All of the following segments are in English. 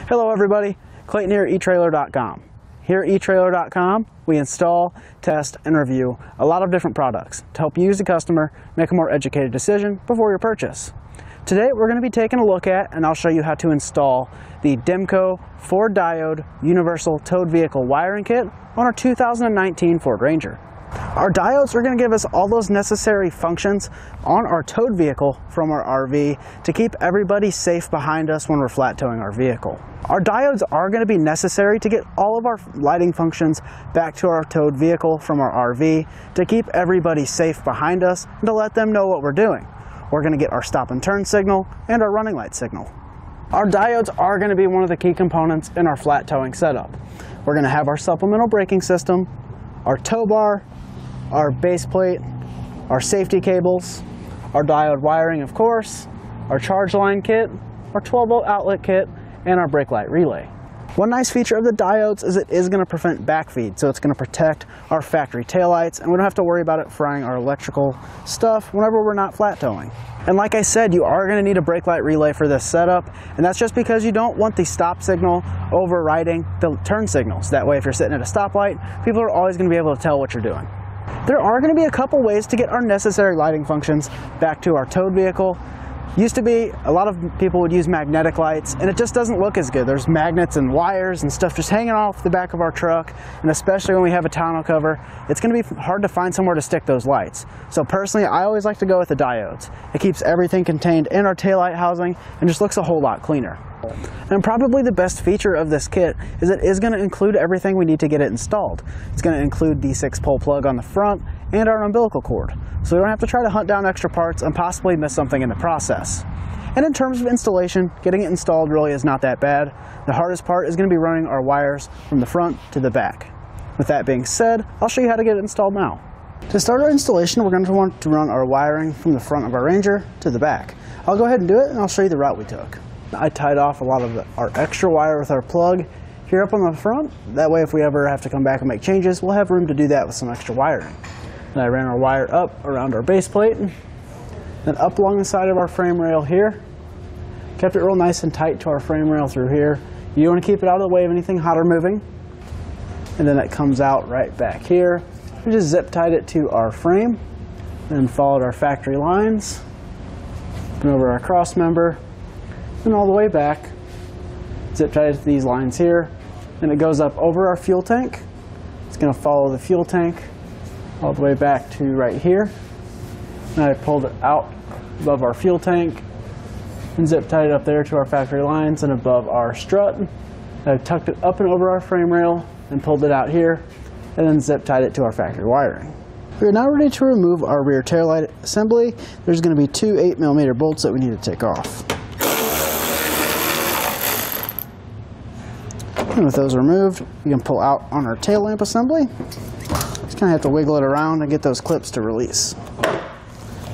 Hello everybody, Clayton here at Etrailer.com. Here at Etrailer.com, we install, test, and review a lot of different products to help you as a customer make a more educated decision before your purchase. Today we're going to be taking a look at, and I'll show you how to install the Demco 4-Diode Universal Towed Vehicle Wiring Kit on our 2019 Ford Ranger. Our diodes are going to give us all those necessary functions on our towed vehicle from our RV to keep everybody safe behind us when we're flat towing our vehicle. Our diodes are going to be necessary to get all of our lighting functions back to our towed vehicle from our RV to keep everybody safe behind us and to let them know what we're doing. We're going to get our stop and turn signal and our running light signal. Our diodes are going to be one of the key components in our flat towing setup. We're going to have our supplemental braking system, our tow bar, our base plate, our safety cables, our diode wiring of course, our charge line kit, our 12-volt outlet kit, and our brake light relay. One nice feature of the diodes is it is going to prevent backfeed, so it's going to protect our factory taillights, and we don't have to worry about it frying our electrical stuff whenever we're not flat towing. And like I said, you are going to need a brake light relay for this setup, and that's just because you don't want the stop signal overriding the turn signals. That way if you're sitting at a stoplight, people are always going to be able to tell what you're doing. There are going to be a couple ways to get our necessary lighting functions back to our towed vehicle. Used to be, a lot of people would use magnetic lights, and it just doesn't look as good. There's magnets and wires and stuff just hanging off the back of our truck, and especially when we have a tonneau cover, it's going to be hard to find somewhere to stick those lights. So personally, I always like to go with the diodes. It keeps everything contained in our taillight housing and just looks a whole lot cleaner. And probably the best feature of this kit is it is going to include everything we need to get it installed. It's going to include the 6-pole plug on the front and our umbilical cord, so we don't have to try to hunt down extra parts and possibly miss something in the process. And in terms of installation, getting it installed really is not that bad. The hardest part is going to be running our wires from the front to the back. With that being said, I'll show you how to get it installed now. To start our installation, we're going to want to run our wiring from the front of our Ranger to the back. I'll go ahead and do it, and I'll show you the route we took. I tied off a lot of our extra wire with our plug here up on the front. That way if we ever have to come back and make changes, we'll have room to do that with some extra wiring. And I ran our wire up around our base plate, then up along the side of our frame rail here. Kept it real nice and tight to our frame rail through here. You don't want to keep it out of the way of anything hot or moving. And then it comes out right back here. We just zip tied it to our frame, then followed our factory lines, and over our cross member, and all the way back, zip tied to these lines here, and it goes up over our fuel tank. It's going to follow the fuel tank all the way back to right here. And I pulled it out above our fuel tank and zip tied it up there to our factory lines and above our strut. I tucked it up and over our frame rail and pulled it out here, and then zip tied it to our factory wiring. We are now ready to remove our rear taillight assembly. There's going to be two 8mm bolts that we need to take off. And with those removed, we can pull out on our tail lamp assembly. Just kind of have to wiggle it around and get those clips to release.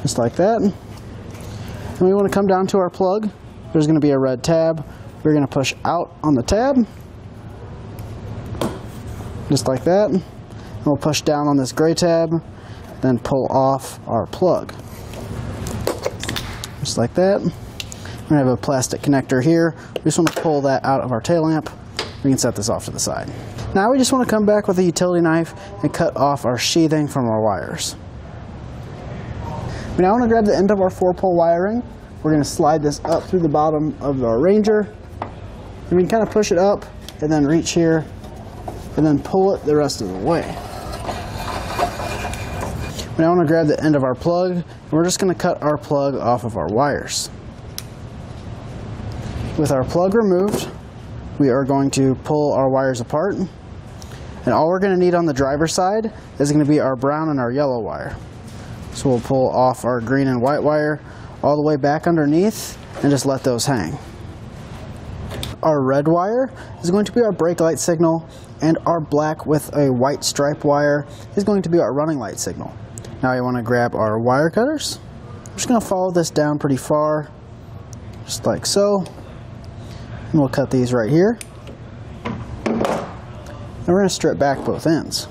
Just like that. And we want to come down to our plug. There's going to be a red tab. We're going to push out on the tab. Just like that. And we'll push down on this gray tab, then pull off our plug. Just like that. We're going to have a plastic connector here. We just want to pull that out of our tail lamp. We can set this off to the side. Now we just want to come back with a utility knife and cut off our sheathing from our wires. We now want to grab the end of our 4-pole wiring. We're going to slide this up through the bottom of our Ranger. And we can kind of push it up and then reach here and then pull it the rest of the way. We now want to grab the end of our plug, and we're just going to cut our plug off of our wires. With our plug removed, we are going to pull our wires apart, and all we're going to need on the driver's side is going to be our brown and our yellow wire. So we'll pull off our green and white wire all the way back underneath and just let those hang. Our red wire is going to be our brake light signal, and our black with a white stripe wire is going to be our running light signal. Now you want to grab our wire cutters. I'm just going to follow this down pretty far, just like so. And we'll cut these right here. And we're going to strip back both ends.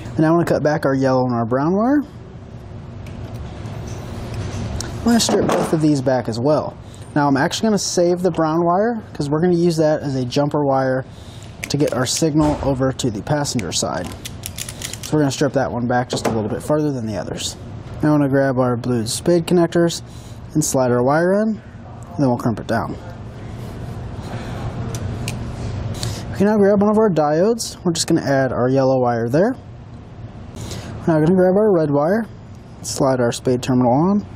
And now I want to cut back our yellow and our brown wire. I'm going to strip both of these back as well. Now I'm actually going to save the brown wire because we're going to use that as a jumper wire to get our signal over to the passenger side. So we're going to strip that one back just a little bit further than the others. Now I'm going to grab our blued spade connectors and slide our wire in, and then we'll crimp it down. We can now grab one of our diodes. We're just going to add our yellow wire there. Now we're going to grab our red wire, slide our spade terminal on,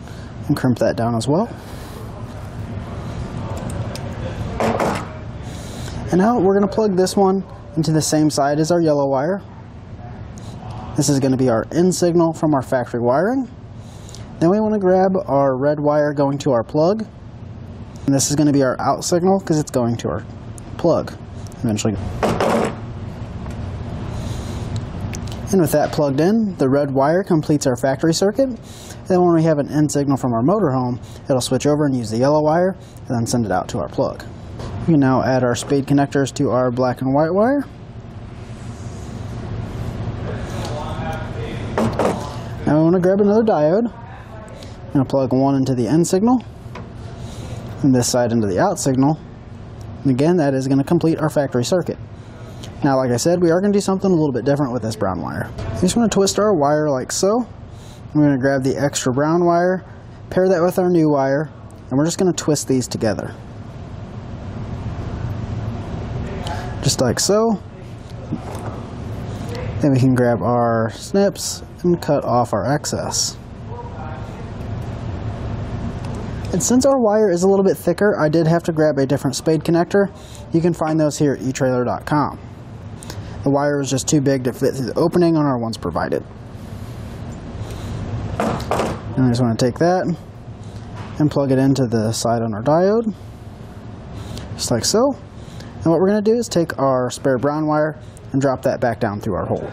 and crimp that down as well. And now we're going to plug this one into the same side as our yellow wire. This is going to be our in signal from our factory wiring. Then we want to grab our red wire going to our plug. And this is going to be our out signal because it's going to our plug eventually. And with that plugged in, the red wire completes our factory circuit. Then when we have an in signal from our motorhome, it'll switch over and use the yellow wire and then send it out to our plug. We can now add our spade connectors to our black and white wire. Now we want to grab another diode. I'm going to plug one into the in signal and this side into the out signal. And again, that is going to complete our factory circuit. Now, like I said, we are going to do something a little bit different with this brown wire. We just want to twist our wire like so. We're going to grab the extra brown wire, pair that with our new wire, and we're just going to twist these together. Just like so. Then we can grab our snips and cut off our excess. And since our wire is a little bit thicker, I did have to grab a different spade connector. You can find those here at Etrailer.com. The wire was just too big to fit through the opening on our ones provided. And I just want to take that and plug it into the side on our diode, just like so. And what we're going to do is take our spare brown wire and drop that back down through our hole.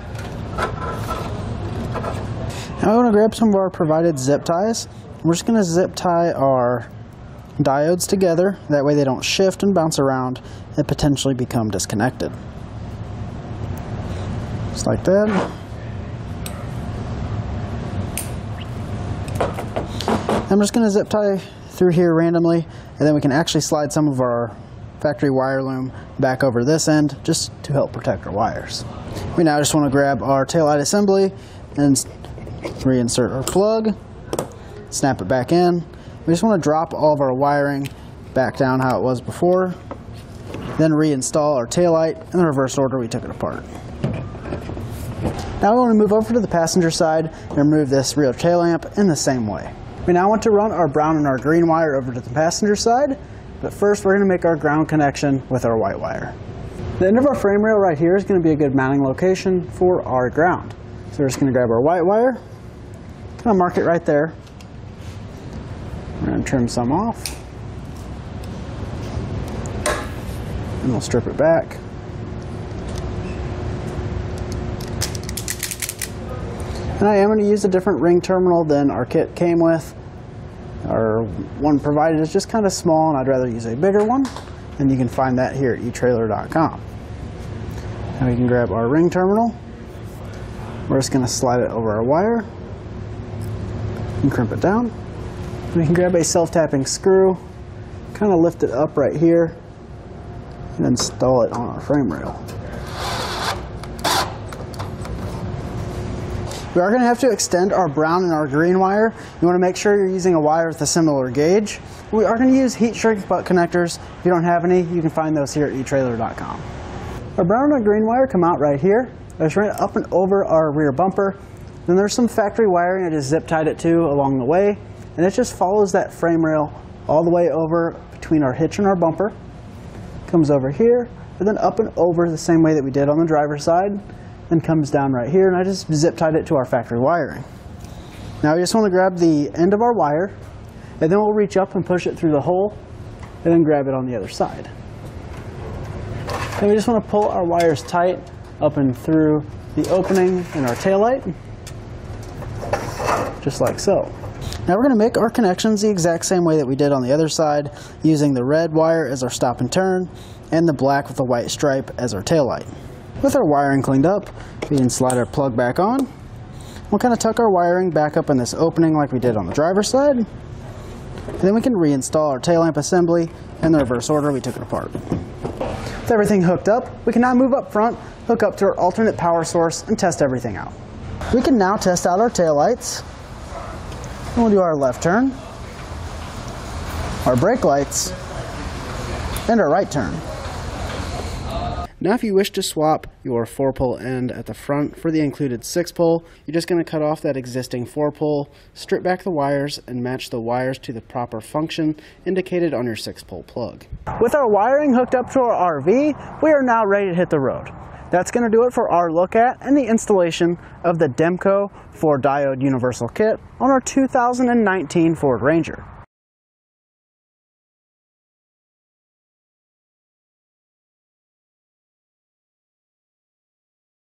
Now I want to grab some of our provided zip ties. We're just going to zip tie our diodes together. That way they don't shift and bounce around and potentially become disconnected. Just like that. I'm just going to zip tie through here randomly, and then we can actually slide some of our factory wire loom back over this end just to help protect our wires. We now just want to grab our taillight assembly and reinsert our plug, snap it back in. We just want to drop all of our wiring back down how it was before, then reinstall our taillight in the reverse order we took it apart. Now we want to move over to the passenger side and remove this rear tail lamp in the same way. We now want to run our brown and our green wire over to the passenger side, but first we're going to make our ground connection with our white wire. The end of our frame rail right here is going to be a good mounting location for our ground. So we're just going to grab our white wire, kind of mark it right there. We're going to trim some off, and we'll strip it back. And I am going to use a different ring terminal than our kit came with. Our one provided is just kind of small, and I'd rather use a bigger one. And you can find that here at Etrailer.com. Now we can grab our ring terminal. We're just going to slide it over our wire and crimp it down. We can grab a self-tapping screw, kind of lift it up right here, and install it on our frame rail. We are going to have to extend our brown and our green wire. You want to make sure you're using a wire with a similar gauge. We are going to use heat shrink butt connectors. If you don't have any, you can find those here at Etrailer.com. Our brown and our green wire come out right here. I just ran it up and over our rear bumper. Then there's some factory wiring I just zip tied it to along the way. And it just follows that frame rail all the way over between our hitch and our bumper. Comes over here, and then up and over the same way that we did on the driver's side. And comes down right here, and I just zip tied it to our factory wiring. Now we just want to grab the end of our wire, and then we'll reach up and push it through the hole, and then grab it on the other side. And we just want to pull our wires tight up and through the opening in our taillight, just like so. Now we're going to make our connections the exact same way that we did on the other side, using the red wire as our stop and turn, and the black with the white stripe as our taillight. With our wiring cleaned up, we can slide our plug back on. We'll kind of tuck our wiring back up in this opening like we did on the driver's side. And then we can reinstall our tail lamp assembly in the reverse order we took it apart. With everything hooked up, we can now move up front, hook up to our alternate power source, and test everything out. We can now test out our taillights. We'll do our left turn, our brake lights, and our right turn. Now if you wish to swap your 4-pole end at the front for the included 6-pole, you're just going to cut off that existing 4-pole, strip back the wires, and match the wires to the proper function indicated on your 6-pole plug. With our wiring hooked up to our RV, we are now ready to hit the road. That's going to do it for our look at and the installation of the Demco 4-Diode Universal Kit on our 2019 Ford Ranger.